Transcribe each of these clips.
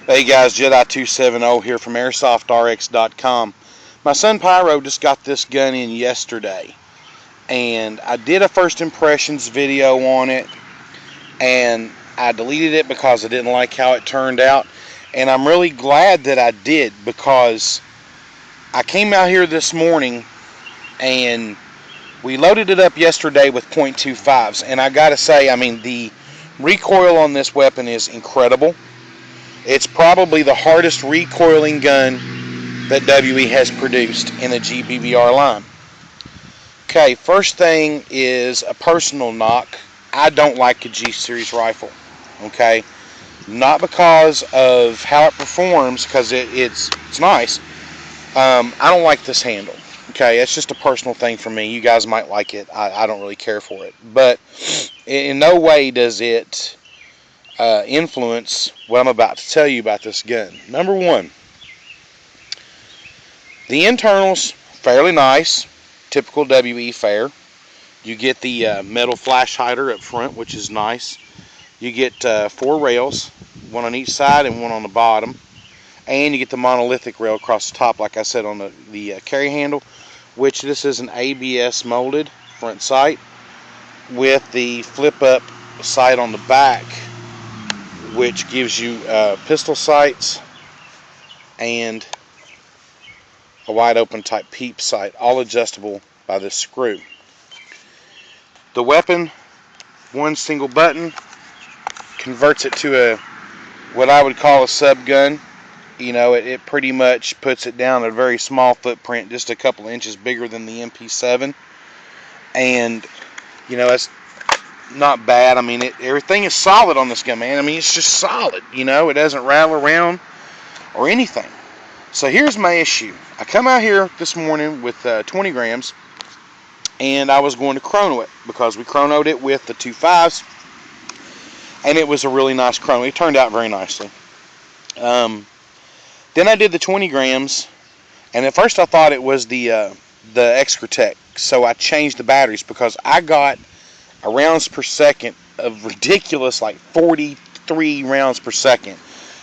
Hey guys, Jedi270 here from AirsoftRx.com. My son Pyro just got this gun in yesterday, and I did a first impressions video on it, and I deleted it because I didn't like how it turned out. And I'm really glad that I did, because I came out here this morning and we loaded it up yesterday with .25s, and I gotta say, I mean, the recoil on this weapon is incredible. It's probably the hardest recoiling gun that WE has produced in the GBBR line. Okay, first thing is a personal knock. I don't like a G-Series rifle, okay? Not because of how it performs, because it's nice. I don't like this handle, okay? It's just a personal thing for me. You guys might like it. I don't really care for it. But in no way does it influence what I'm about to tell you about this gun. Number one, the internals, fairly nice, typical WE fare. You get the metal flash hider up front, which is nice. You get 4 rails, one on each side and one on the bottom. And you get the monolithic rail across the top, like I said, on the carry handle, which this is an ABS molded front sight with the flip up sight on the back, which gives you pistol sights and a wide open type peep sight, all adjustable by this screw. The weapon, one single button, converts it to what I would call a sub gun. You know, it pretty much puts it down at a very small footprint, just a couple inches bigger than the MP7. And, you know, that's not bad. I mean, everything is solid on this gun, man. I mean, it's just solid, you know. It doesn't rattle around or anything. So here's my issue. I come out here this morning with 20 grams, and I was going to chrono it, because we chronoed it with the 2.5s, and it was a really nice chrono. It turned out very nicely. Then I did the 20 grams, and at first I thought it was the Excratec, so I changed the batteries, because I got a rounds per second of ridiculous, like 43 rounds per second.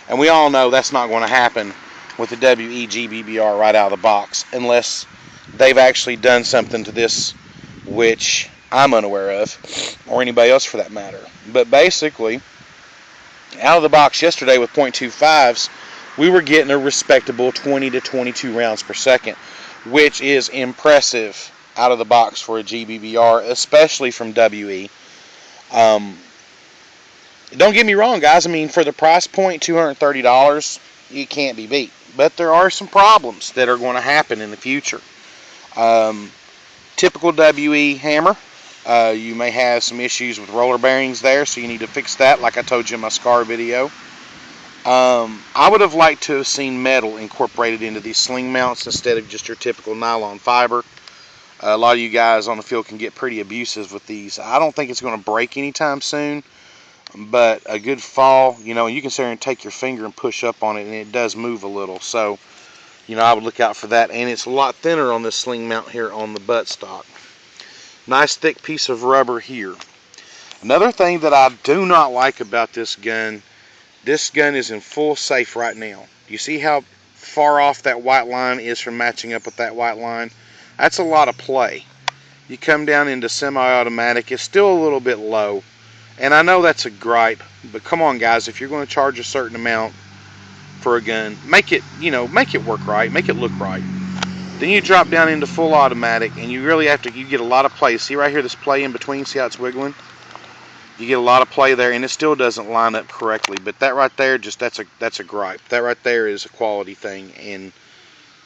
And we all know that's not going to happen with the WE GBBR right out of the box, unless they've actually done something to this which I'm unaware of, or anybody else for that matter. But basically, out of the box yesterday with .25s, we were getting a respectable 20 to 22 rounds per second, which is impressive out of the box for a GBBR, especially from WE. Don't get me wrong, guys. I mean, for the price point, $230, you can't be beat. But there are some problems that are going to happen in the future. Typical WE hammer. You may have some issues with roller bearings there, so you need to fix that, like I told you in my SCAR video. I would have liked to have seen metal incorporated into these sling mounts instead of just your typical nylon fiber. A lot of you guys on the field can get pretty abusive with these. I don't think it's going to break anytime soon, but a good fall, you know, you can sit there and take your finger and push up on it, and it does move a little. So, you know, I would look out for that. And it's a lot thinner on this sling mount here on the buttstock. Nice thick piece of rubber here. Another thing that I do not like about this gun is in full safe right now. You see how far off that white line is from matching up with that white line? That's a lot of play. You come down into semi-automatic, it's still a little bit low. And I know that's a gripe, but come on guys, if you're going to charge a certain amount for a gun, make it work right, make it look right. Then you drop down into full automatic, and you really you get a lot of play. See right here, this play in between, see how it's wiggling? You get a lot of play there, and it still doesn't line up correctly. But that right there, that's a gripe. That right there is a quality thing, and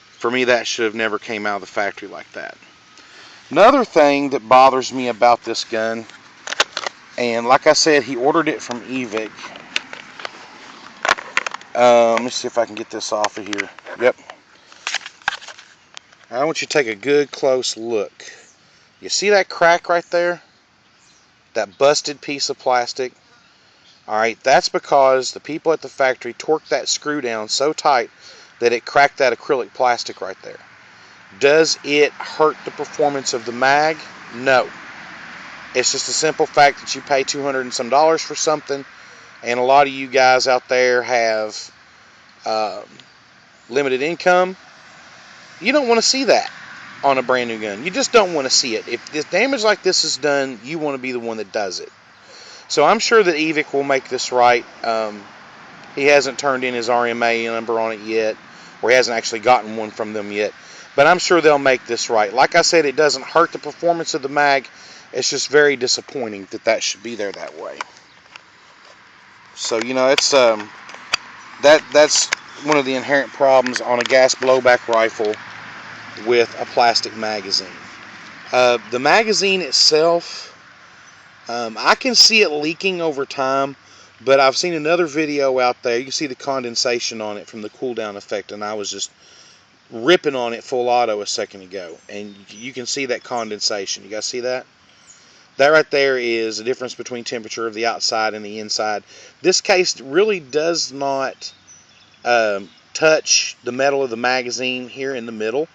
for me, that should have never came out of the factory like that. Another thing that bothers me about this gun, and like I said, he ordered it from EVIC. Let me see if I can get this off of here. Yep. I want you to take a good close look. You see that crack right there? That busted piece of plastic? Alright, that's because the people at the factory torqued that screw down so tight that it cracked that acrylic plastic right there. Does it hurt the performance of the mag? No. It's just a simple fact that you pay $200 and some for something, and a lot of you guys out there have limited income. You don't want to see that on a brand new gun. You just don't want to see it. If this damage like this is done, you want to be the one that does it. So I'm sure that EVIC will make this right. He hasn't turned in his RMA number on it yet, or he hasn't actually gotten one from them yet. But I'm sure they'll make this right. Like I said, it doesn't hurt the performance of the mag. It's just very disappointing that that should be there that way. So, you know, it's that's one of the inherent problems on a gas blowback rifle with a plastic magazine. The magazine itself, I can see it leaking over time, but I've seen another video out there. You can see the condensation on it from the cool down effect, and I was just ripping on it full auto a second ago, and you can see that condensation. You guys see that? That right there is the difference between temperature of the outside and the inside. This case really does not touch the metal of the magazine here in the middle,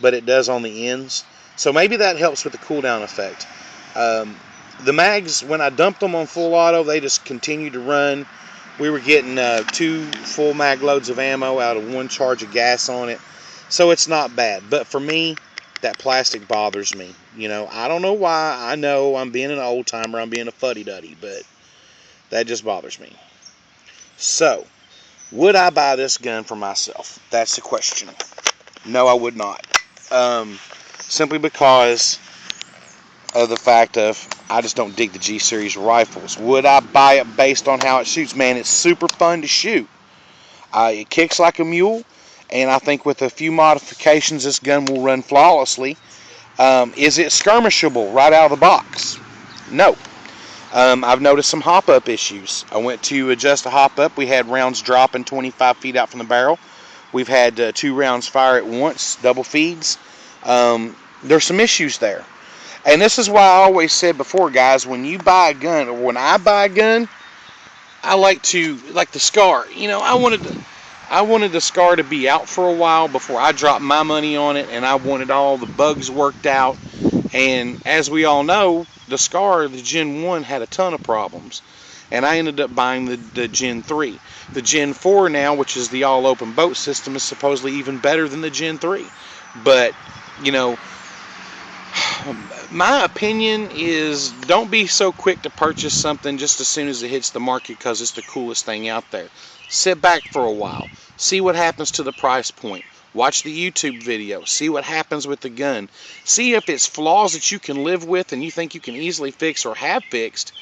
but it does on the ends. So maybe that helps with the cool down effect. The mags, when I dumped them on full auto, they just continued to run. We were getting 2 full mag loads of ammo out of 1 charge of gas on it. So it's not bad. But for me, that plastic bothers me. You know, I don't know why. I know I'm being an old timer, I'm being a fuddy-duddy, but that just bothers me. So, would I buy this gun for myself? That's the question. No, I would not. Simply because of the fact of I just don't dig the G series rifles. Would I buy it based on how it shoots? Man, it's super fun to shoot. It kicks like a mule, and I think with a few modifications, this gun will run flawlessly. Is it skirmishable right out of the box? No. I've noticed some hop-up issues. I went to adjust the hop-up. We had rounds dropping 25 feet out from the barrel. We've had 2 rounds fire at once, double feeds. There's some issues there. And this is why I always said before, guys, when you buy a gun, or when I buy a gun, I like the SCAR. You know, I wanted the SCAR to be out for a while before I dropped my money on it, and I wanted all the bugs worked out. And as we all know, the SCAR, the Gen 1, had a ton of problems. And I ended up buying the Gen 3. The Gen 4 now, which is the all-open boat system, is supposedly even better than the Gen 3. But, you know, my opinion is don't be so quick to purchase something just as soon as it hits the market because it's the coolest thing out there. Sit back for a while. See what happens to the price point. Watch the YouTube video. See what happens with the gun. See if it's flaws that you can live with and you think you can easily fix or have fixed.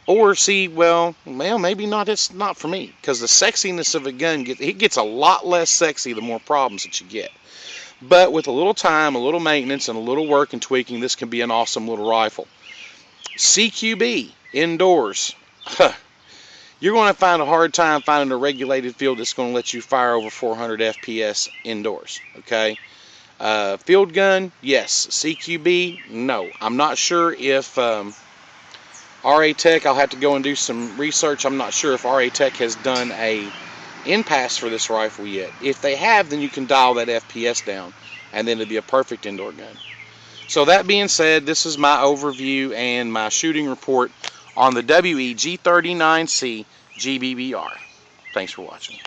Or see, well, maybe not. It's not for me. Because the sexiness of a gun, it gets a lot less sexy the more problems that you get. But with a little time, a little maintenance, and a little work and tweaking, this can be an awesome little rifle. CQB, indoors. You're going to find a hard time finding a regulated field that's going to let you fire over 400 FPS indoors. Okay? Field gun, yes. CQB, no. I'm not sure if RA Tech, I'll have to go and do some research. I'm not sure if RA Tech has done a in-pass for this rifle yet. If they have, then you can dial that FPS down, and then it'll be a perfect indoor gun. So that being said, this is my overview and my shooting report on the WE G39C GBBR. Thanks for watching.